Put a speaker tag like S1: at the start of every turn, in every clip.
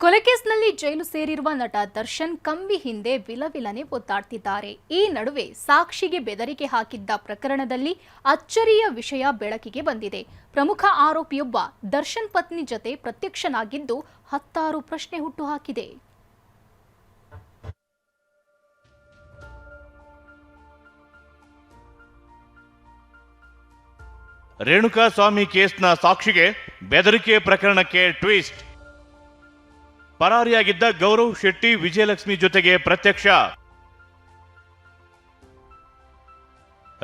S1: ಕೊಲೆ ಕೇಸ್ನಲ್ಲಿ ಜೈಲು ಸೇರಿರುವ ನಟ ದರ್ಶನ್ ಕಂಬಿ ಹಿಂದೆ ವಿಲವಿಲನೆ ಒದ್ದಾಡ್ತಿದ್ದಾರೆ. ಈ ನಡುವೆ ಸಾಕ್ಷಿಗೆ ಬೆದರಿಕೆ ಹಾಕಿದ್ದ ಪ್ರಕರಣದಲ್ಲಿ ಅಚ್ಚರಿಯ ವಿಷಯ ಬೆಳಕಿಗೆ ಬಂದಿದೆ. ಪ್ರಮುಖ ಆರೋಪಿಯೊಬ್ಬ ದರ್ಶನ್ ಪತ್ನಿ ಜತೆ ಪ್ರತ್ಯಕ್ಷನಾಗಿದ್ದು ಹತ್ತಾರು ಪ್ರಶ್ನೆ ಹುಟ್ಟುಹಾಕಿದೆ.
S2: ರೇಣುಕಾಸ್ವಾಮಿ ಕೇಸ್ನ ಸಾಕ್ಷಿಗೆ ಬೆದರಿಕೆ ಪ್ರಕರಣಕ್ಕೆ ಟ್ವಿಸ್ಟ್. ಪರಾರಿಯಾಗಿದ್ದ ಗೌರವ್ ಶೆಟ್ಟಿ ವಿಜಯಲಕ್ಷ್ಮಿ ಜೊತೆಗೆ ಪ್ರತ್ಯಕ್ಷ.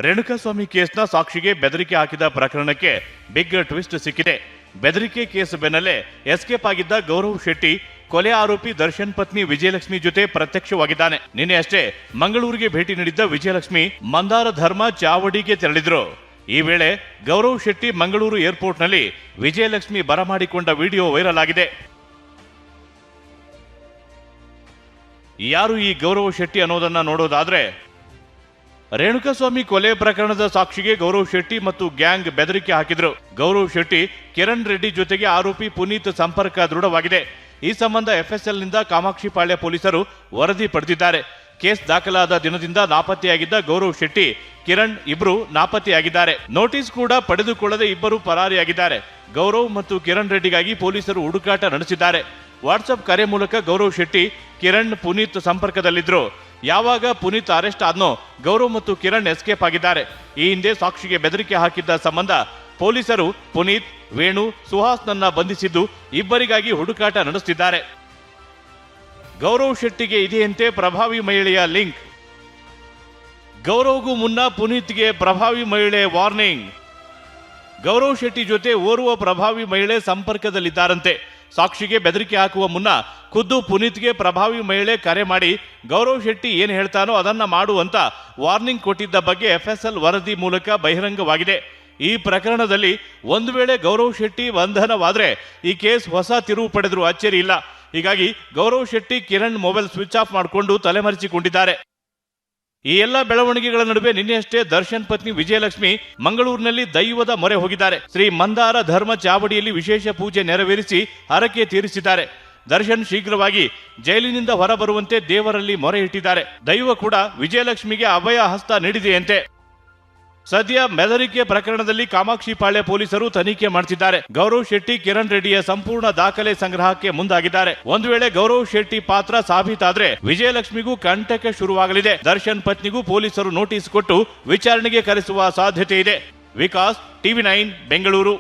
S2: ರೇಣುಕಾಸ್ವಾಮಿ ಕೇಸ್ನ ಸಾಕ್ಷಿಗೆ ಬೆದರಿಕೆ ಹಾಕಿದ ಪ್ರಕರಣಕ್ಕೆ ಬಿಗ್ ಟ್ವಿಸ್ಟ್ ಸಿಕ್ಕಿದೆ. ಬೆದರಿಕೆ ಕೇಸ್ ಬೆನ್ನಲ್ಲೇ ಎಸ್ಕೇಪ್ ಆಗಿದ್ದ ಗೌರವ್ ಶೆಟ್ಟಿ ಕೊಲೆ ಆರೋಪಿ ದರ್ಶನ್ ಪತ್ನಿ ವಿಜಯಲಕ್ಷ್ಮಿ ಜೊತೆ ಪ್ರತ್ಯಕ್ಷವಾಗಿದ್ದಾನೆ. ನಿನ್ನೆ ಅಷ್ಟೇ ಮಂಗಳೂರಿಗೆ ಭೇಟಿ ನೀಡಿದ್ದ ವಿಜಯಲಕ್ಷ್ಮಿ ಮಂದಾರ ಧರ್ಮ ಚಾವಡಿಗೆ ತೆರಳಿದ್ರು. ಈ ವೇಳೆ ಗೌರವ್ ಶೆಟ್ಟಿ ಮಂಗಳೂರು ಏರ್ಪೋರ್ಟ್ನಲ್ಲಿ ವಿಜಯಲಕ್ಷ್ಮಿ ಬರಮಾಡಿಕೊಂಡ ವಿಡಿಯೋ ವೈರಲ್ ಆಗಿದೆ. ಯಾರು ಈ ಗೌರವ್ ಶೆಟ್ಟಿ ಅನ್ನೋದನ್ನ ನೋಡೋದಾದ್ರೆ, ರೇಣುಕಾಸ್ವಾಮಿ ಕೊಲೆ ಪ್ರಕರಣದ ಸಾಕ್ಷಿಗೆ ಗೌರವ್ ಶೆಟ್ಟಿ ಮತ್ತು ಗ್ಯಾಂಗ್ ಬೆದರಿಕೆ ಹಾಕಿದ್ರು. ಗೌರವ್ ಶೆಟ್ಟಿ ಕಿರಣ್ ರೆಡ್ಡಿ ಜೊತೆಗೆ ಆರೋಪಿ ಪುನೀತ್ ಸಂಪರ್ಕ ದೃಢವಾಗಿದೆ. ಈ ಸಂಬಂಧ FSL ನಿಂದ ಕಾಮಾಕ್ಷಿಪಾಳ್ಯ ಪೊಲೀಸರು ವರದಿ ಪಡೆದಿದ್ದಾರೆ. ಕೇಸ್ ದಾಖಲಾದ ದಿನದಿಂದ ನಾಪತ್ತೆಯಾಗಿದ್ದ ಗೌರವ್ ಶೆಟ್ಟಿ, ಕಿರಣ್ ಇಬ್ಬರು ನಾಪತ್ತೆಯಾಗಿದ್ದಾರೆ. ನೋಟಿಸ್ ಕೂಡ ಪಡೆದುಕೊಳ್ಳದೆ ಇಬ್ಬರು ಪರಾರಿಯಾಗಿದ್ದಾರೆ. ಗೌರವ್ ಮತ್ತು ಕಿರಣ್ ರೆಡ್ಡಿಗಾಗಿ ಪೊಲೀಸರು ಹುಡುಕಾಟ ನಡೆಸಿದ್ದಾರೆ. ವಾಟ್ಸ್ಆಪ್ ಕರೆ ಮೂಲಕ ಗೌರವ್ ಶೆಟ್ಟಿ, ಕಿರಣ್, ಪುನೀತ್ ಸಂಪರ್ಕದಲ್ಲಿದ್ರು. ಯಾವಾಗ ಪುನೀತ್ ಅರೆಸ್ಟ್ ಆದ್ನೋ ಗೌರವ್ ಮತ್ತು ಕಿರಣ್ ಎಸ್ಕೇಪ್ ಆಗಿದ್ದಾರೆ. ಈ ಹಿಂದೆ ಸಾಕ್ಷಿಗೆ ಬೆದರಿಕೆ ಹಾಕಿದ್ದ ಸಂಬಂಧ ಪೊಲೀಸರು ಪುನೀತ್, ವೇಣು, ಸುಹಾಸ್ನನ್ನ ಬಂಧಿಸಿದ್ದು ಇಬ್ಬರಿಗಾಗಿ ಹುಡುಕಾಟ ನಡೆಸುತ್ತಿದ್ದಾರೆ. ಗೌರವ್ ಶೆಟ್ಟಿಗೆ ಇದೆಯಂತೆ ಪ್ರಭಾವಿ ಮಹಿಳೆಯ ಲಿಂಕ್. ಗೌರವ್ಗೂ ಮುನ್ನ ಪುನೀತ್ಗೆ ಪ್ರಭಾವಿ ಮಹಿಳೆ ವಾರ್ನಿಂಗ್. ಗೌರವ್ ಶೆಟ್ಟಿ ಜೊತೆ ಓರ್ವ ಪ್ರಭಾವಿ ಮಹಿಳೆ ಸಂಪರ್ಕದಲ್ಲಿದ್ದಾರಂತೆ. ಸಾಕ್ಷಿಗೆ ಬೆದರಿಕೆ ಹಾಕುವ ಮುನ್ನ ಖುದ್ದು ಪುನೀತ್ಗೆ ಪ್ರಭಾವಿ ಮಹಿಳೆ ಕರೆ ಮಾಡಿ ಗೌರವ್ ಶೆಟ್ಟಿ ಏನ್ ಹೇಳ್ತಾನೋ ಅದನ್ನ ಮಾಡು ಅಂತ ವಾರ್ನಿಂಗ್ ಕೊಟ್ಟಿದ್ದ ಬಗ್ಗೆ FSL ವರದಿ ಮೂಲಕ ಬಹಿರಂಗವಾಗಿದೆ. ಈ ಪ್ರಕರಣದಲ್ಲಿ ಒಂದು ವೇಳೆ ಗೌರವ್ ಶೆಟ್ಟಿ ಬಂಧನವಾದ್ರೆ ಈ ಕೇಸ್ ಹೊಸ ತಿರುವು ಪಡೆದರೂ ಅಚ್ಚರಿ ಇಲ್ಲ. ಹೀಗಾಗಿ Gaurav Shetty, Kiran mobile switch off ಮಾಡಿಕೊಂಡು ತಲೆಮರೆಸಿಕೊಂಡಿದ್ದಾರೆ. ಈ ಎಲ್ಲ ಬೆಳವಣಿಗೆಗಳ ನಡುವೆ ನಿನ್ನೆಯಷ್ಟೇ ದರ್ಶನ್ ಪತ್ನಿ ವಿಜಯಲಕ್ಷ್ಮಿ ಮಂಗಳೂರಿನಲ್ಲಿ ದೈವದ ಮೊರೆ ಹೋಗಿದ್ದಾರೆ. ಶ್ರೀ ಮಂದಾರ ಧರ್ಮ ಚಾವಡಿಯಲ್ಲಿ ವಿಶೇಷ ಪೂಜೆ ನೆರವೇರಿಸಿ ಹರಕೆ ತೀರಿಸಿದ್ದಾರೆ. ದರ್ಶನ್ ಶೀಘ್ರವಾಗಿ ಜೈಲಿನಿಂದ ಹೊರಬರುವಂತೆ ದೇವರಲ್ಲಿ ಮೊರೆ ಇಟ್ಟಿದ್ದಾರೆ. ದೈವ ಕೂಡ ವಿಜಯಲಕ್ಷ್ಮಿಗೆ ಅಭಯ ಹಸ್ತ ನೀಡಿದೆಯಂತೆ. ಸದ್ಯ ಬೆದರಿಕೆ ಪ್ರಕರಣದಲ್ಲಿ ಕಾಮಾಕ್ಷಿಪಾಳ್ಯ ಪೊಲೀಸರು ತನಿಖೆ ಮಾಡುತ್ತಿದ್ದಾರೆ. ಗೌರವ್ ಶೆಟ್ಟಿ, ಕಿರಣ್ ರೆಡ್ಡಿಯ ಸಂಪೂರ್ಣ ದಾಖಲೆ ಸಂಗ್ರಹಕ್ಕೆ ಮುಂದಾಗಿದ್ದಾರೆ. ಒಂದು ವೇಳೆ ಗೌರವ್ ಶೆಟ್ಟಿ ಪಾತ್ರ ಸಾಬೀತಾದ್ರೆ ವಿಜಯಲಕ್ಷ್ಮಿಗೂ ಕಂಟಕ ಶುರುವಾಗಲಿದೆ. ದರ್ಶನ್ ಪತ್ನಿಗೂ ಪೊಲೀಸರು ನೋಟಿಸ್ ಕೊಟ್ಟು ವಿಚಾರಣೆಗೆ ಕರೆಸುವ ಸಾಧ್ಯತೆ ಇದೆ. ವಿಕಾಸ್, TV9 ಬೆಂಗಳೂರು.